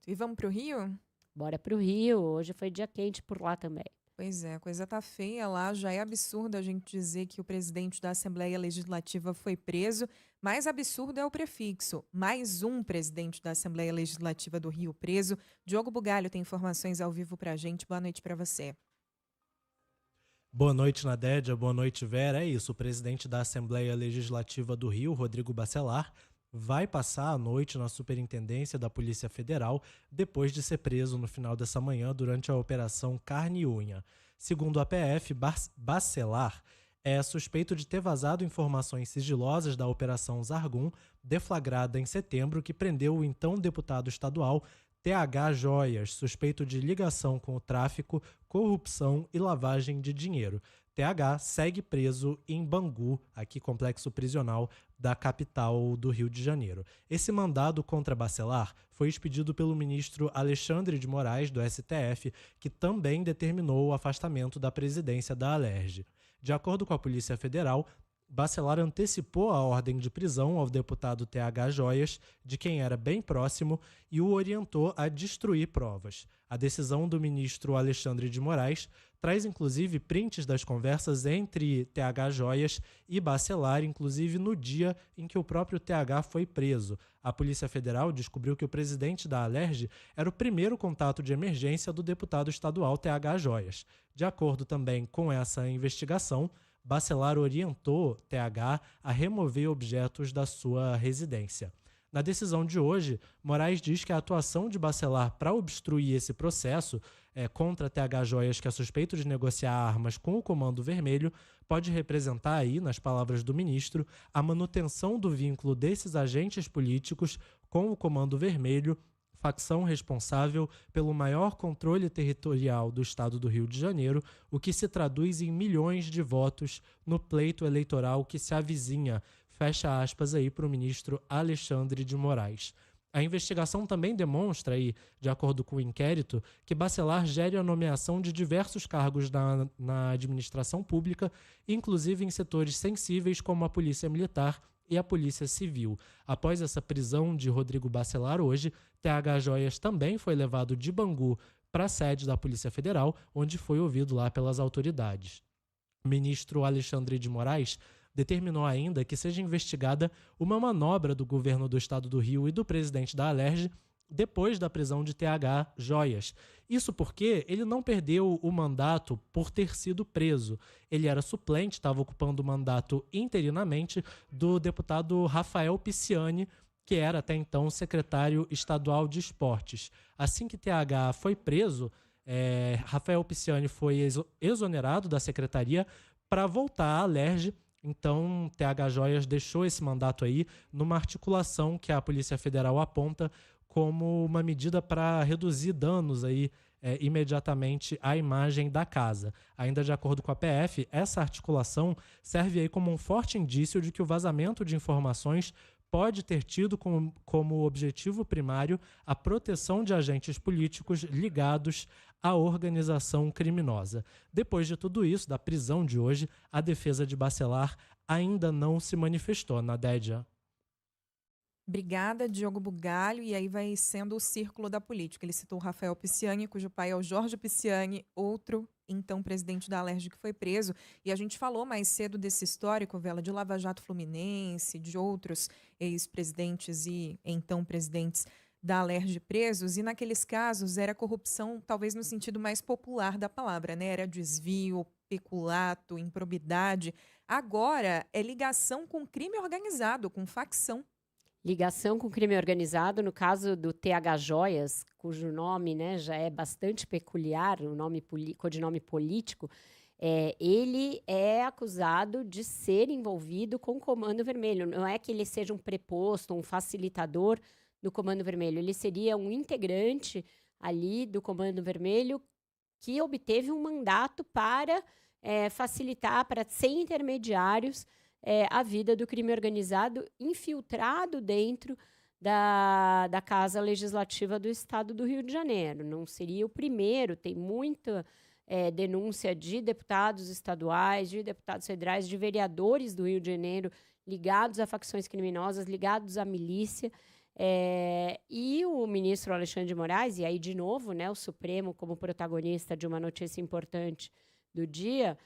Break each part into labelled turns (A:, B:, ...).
A: E vamos para o Rio?
B: Bora pro Rio, hoje foi dia quente por lá também.
A: Pois é, a coisa tá feia lá. Já é absurdo a gente dizer que o presidente da Assembleia Legislativa foi preso. Mais absurdo é o prefixo. Mais um presidente da Assembleia Legislativa do Rio preso. Diogo Bugalho tem informações ao vivo pra gente. Boa noite pra você.
C: Boa noite, Nadédia. Boa noite, Vera. É isso, o presidente da Assembleia Legislativa do Rio, Rodrigo Bacelar, vai passar a noite na Superintendência da Polícia Federal depois de ser preso no final dessa manhã durante a Operação Carne e Unha. Segundo a PF, Bacelar é suspeito de ter vazado informações sigilosas da Operação Zargum, deflagrada em setembro, que prendeu o então deputado estadual TH Joias, suspeito de ligação com o tráfico, corrupção e lavagem de dinheiro. TH segue preso em Bangu, aqui complexo prisional da capital do Rio de Janeiro. Esse mandado contra Bacelar foi expedido pelo ministro Alexandre de Moraes, do STF, que também determinou o afastamento da presidência da Alerj. De acordo com a Polícia Federal, Bacelar antecipou a ordem de prisão ao deputado TH Joias, de quem era bem próximo, e o orientou a destruir provas. A decisão do ministro Alexandre de Moraes traz inclusive prints das conversas entre TH Joias e Bacelar, inclusive no dia em que o próprio TH foi preso. A Polícia Federal descobriu que o presidente da Alerj era o primeiro contato de emergência do deputado estadual TH Joias. De acordo também com essa investigação, Bacelar orientou TH a remover objetos da sua residência. Na decisão de hoje, Moraes diz que a atuação de Bacelar para obstruir esse processo contra TH Joias, que é suspeito de negociar armas com o Comando Vermelho, pode representar aí, nas palavras do ministro, a manutenção do vínculo desses agentes políticos com o Comando Vermelho, facção responsável pelo maior controle territorial do estado do Rio de Janeiro, o que se traduz em milhões de votos no pleito eleitoral que se avizinha, fecha aspas aí para o ministro Alexandre de Moraes. A investigação também demonstra, aí, de acordo com o inquérito, que Bacelar gere a nomeação de diversos cargos na administração pública, inclusive em setores sensíveis como a Polícia Militar e a Polícia Civil. Após essa prisão de Rodrigo Bacelar hoje, TH Joias também foi levado de Bangu para a sede da Polícia Federal, onde foi ouvido lá pelas autoridades. O ministro Alexandre de Moraes determinou ainda que seja investigada uma manobra do governo do estado do Rio e do presidente da Alerj depois da prisão de TH Joias. Isso porque ele não perdeu o mandato por ter sido preso. Ele era suplente, estava ocupando o mandato interinamente do deputado Rafael Pisciani, que era até então secretário estadual de esportes. Assim que TH foi preso, Rafael Pisciani foi exonerado da secretaria para voltar à Alerj. Então, TH Joias deixou esse mandato aí numa articulação que a Polícia Federal aponta como uma medida para reduzir danos aí, imediatamente à imagem da casa. Ainda de acordo com a PF, essa articulação serve aí como um forte indício de que o vazamento de informações pode ter tido como objetivo primário a proteção de agentes políticos ligados à organização criminosa. Depois de tudo isso, da prisão de hoje, a defesa de Bacelar ainda não se manifestou, Nadédia.
A: Obrigada, Diogo Bugalho. E aí vai sendo o círculo da política. Ele citou o Rafael Pisciani, cujo pai é o Jorge Pisciani, outro então presidente da Alerj que foi preso. E a gente falou mais cedo desse histórico, Vela, de Lava Jato Fluminense, de outros ex-presidentes e então presidentes da Alerj presos. E naqueles casos era corrupção, talvez no sentido mais popular da palavra, né? Era desvio, peculato, improbidade. Agora é ligação com crime organizado, com facção.
B: Ligação com crime organizado, no caso do TH Joias, cujo nome, né, já é bastante peculiar, o nome codinome político, ele é acusado de ser envolvido com o Comando Vermelho. Não é que ele seja um preposto, um facilitador do Comando Vermelho. Ele seria um integrante ali do Comando Vermelho que obteve um mandato para facilitar, para ser intermediários a vida do crime organizado infiltrado dentro da Casa Legislativa do Estado do Rio de Janeiro. Não seria o primeiro, tem muita denúncia de deputados estaduais, de deputados federais, de vereadores do Rio de Janeiro ligados a facções criminosas, ligados à milícia. E o ministro Alexandre de Moraes, e aí de novo, né, o Supremo como protagonista de uma notícia importante do dia,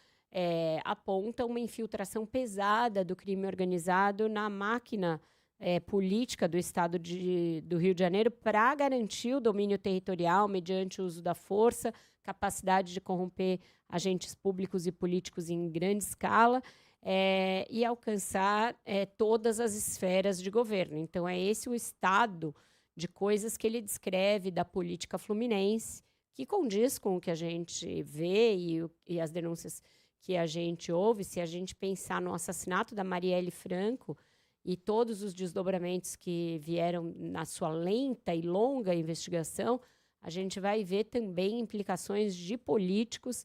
B: aponta uma infiltração pesada do crime organizado na máquina política do Estado do Rio de Janeiro para garantir o domínio territorial mediante o uso da força, capacidade de corromper agentes públicos e políticos em grande escala, e alcançar todas as esferas de governo. Então, é esse o estado de coisas que ele descreve da política fluminense, que condiz com o que a gente vê e as denúncias que a gente ouve. Se a gente pensar no assassinato da Marielle Franco e todos os desdobramentos que vieram na sua lenta e longa investigação, a gente vai ver também implicações de políticos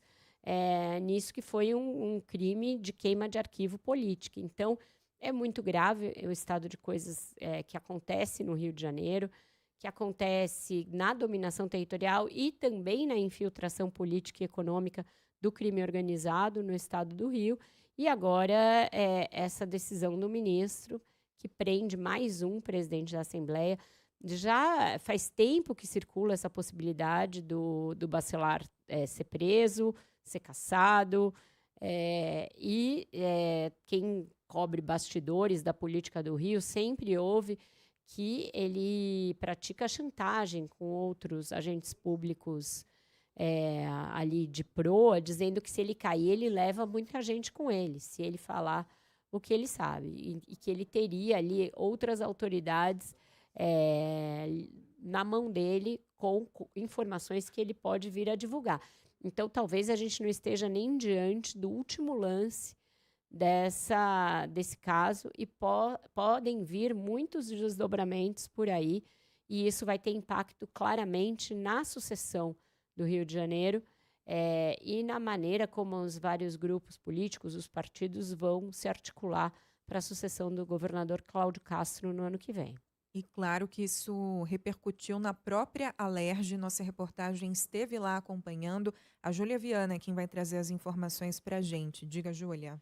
B: nisso, que foi um crime de queima de arquivo político. Então, é muito grave o estado de coisas que acontece no Rio de Janeiro, que acontece na dominação territorial e também na infiltração política e econômica do crime organizado no estado do Rio. E agora, essa decisão do ministro, que prende mais um presidente da Assembleia. Já faz tempo que circula essa possibilidade do Bacelar ser preso, ser cassado, quem cobre bastidores da política do Rio sempre ouve que ele pratica chantagem com outros agentes públicos ali de proa, dizendo que se ele cair, ele leva muita gente com ele, se ele falar o que ele sabe, e que ele teria ali outras autoridades na mão dele com informações que ele pode vir a divulgar. Então, talvez a gente não esteja nem diante do último lance desse caso, e podem vir muitos desdobramentos por aí, e isso vai ter impacto claramente na sucessão do Rio de Janeiro e na maneira como os vários grupos políticos, os partidos, vão se articular para a sucessão do governador Cláudio Castro no ano que vem.
A: E claro que isso repercutiu na própria Alerj. Nossa reportagem esteve lá acompanhando. A Júlia Viana é quem vai trazer as informações para a gente. Diga, Júlia.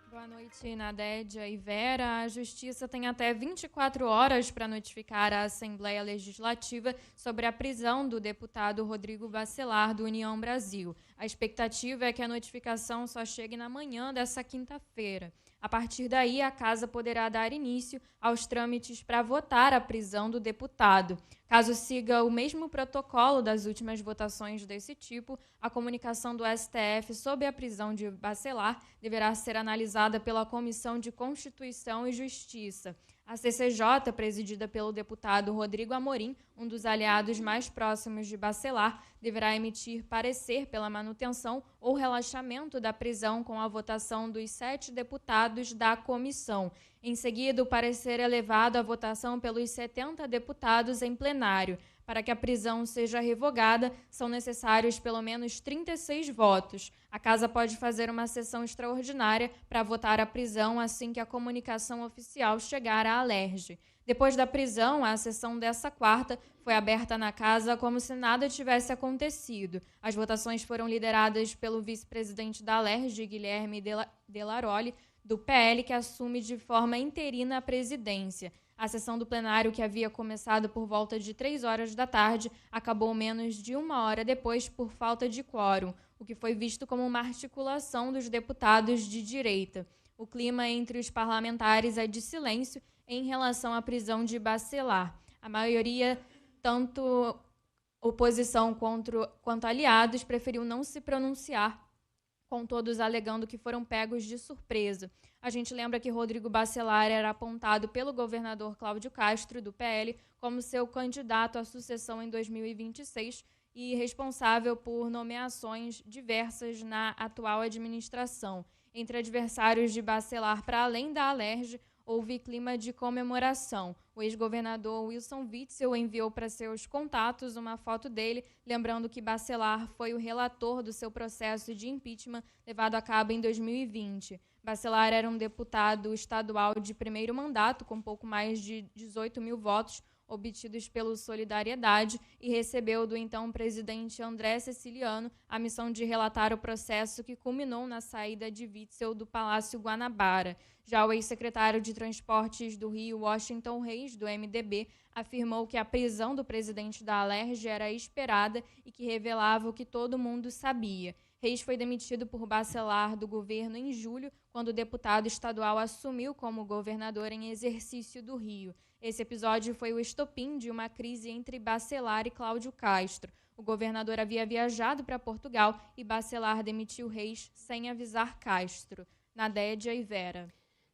D: Boa noite, Nadédia e Vera. A Justiça tem até 24 horas para notificar a Assembleia Legislativa sobre a prisão do deputado Rodrigo Bacelar, do União Brasil. A expectativa é que a notificação só chegue na manhã dessa quinta-feira. A partir daí, a Casa poderá dar início aos trâmites para votar a prisão do deputado. Caso siga o mesmo protocolo das últimas votações desse tipo, a comunicação do STF sobre a prisão de Bacelar deverá ser analisada pela Comissão de Constituição e Justiça. A CCJ, presidida pelo deputado Rodrigo Amorim, um dos aliados mais próximos de Bacelar, deverá emitir parecer pela manutenção ou relaxamento da prisão com a votação dos 7 deputados da comissão. Em seguida, o parecer é levado à votação pelos 70 deputados em plenário. Para que a prisão seja revogada, são necessários pelo menos 36 votos. A Casa pode fazer uma sessão extraordinária para votar a prisão assim que a comunicação oficial chegar à Alerj. Depois da prisão, a sessão dessa quarta foi aberta na Casa como se nada tivesse acontecido. As votações foram lideradas pelo vice-presidente da Alerj, Guilherme Delaroli, do PL, que assume de forma interina a presidência. A sessão do plenário, que havia começado por volta de 3 horas da tarde, acabou menos de 1 hora depois por falta de quórum, o que foi visto como uma articulação dos deputados de direita. O clima entre os parlamentares é de silêncio em relação à prisão de Bacelar. A maioria, tanto oposição quanto aliados, preferiu não se pronunciar, com todos alegando que foram pegos de surpresa. A gente lembra que Rodrigo Bacelar era apontado pelo governador Cláudio Castro, do PL, como seu candidato à sucessão em 2026 e responsável por nomeações diversas na atual administração. Entre adversários de Bacelar, para além da Alerj, houve clima de comemoração. O ex-governador Wilson Witzel enviou para seus contatos uma foto dele, lembrando que Bacelar foi o relator do seu processo de impeachment levado a cabo em 2020. Bacelar era um deputado estadual de primeiro mandato, com pouco mais de 18 mil votos, obtidos pelo Solidariedade e recebeu do então presidente André Ceciliano a missão de relatar o processo que culminou na saída de Witzel do Palácio Guanabara. Já o ex-secretário de Transportes do Rio, Washington Reis, do MDB, afirmou que a prisão do presidente da Alerj era esperada e que revelava o que todo mundo sabia. Reis foi demitido por Bacelar do governo em julho, quando o deputado estadual assumiu como governador em exercício do Rio. Esse episódio foi o estopim de uma crise entre Bacelar e Cláudio Castro. O governador havia viajado para Portugal e Bacelar demitiu Reis sem avisar Castro. Nadédia e Vera.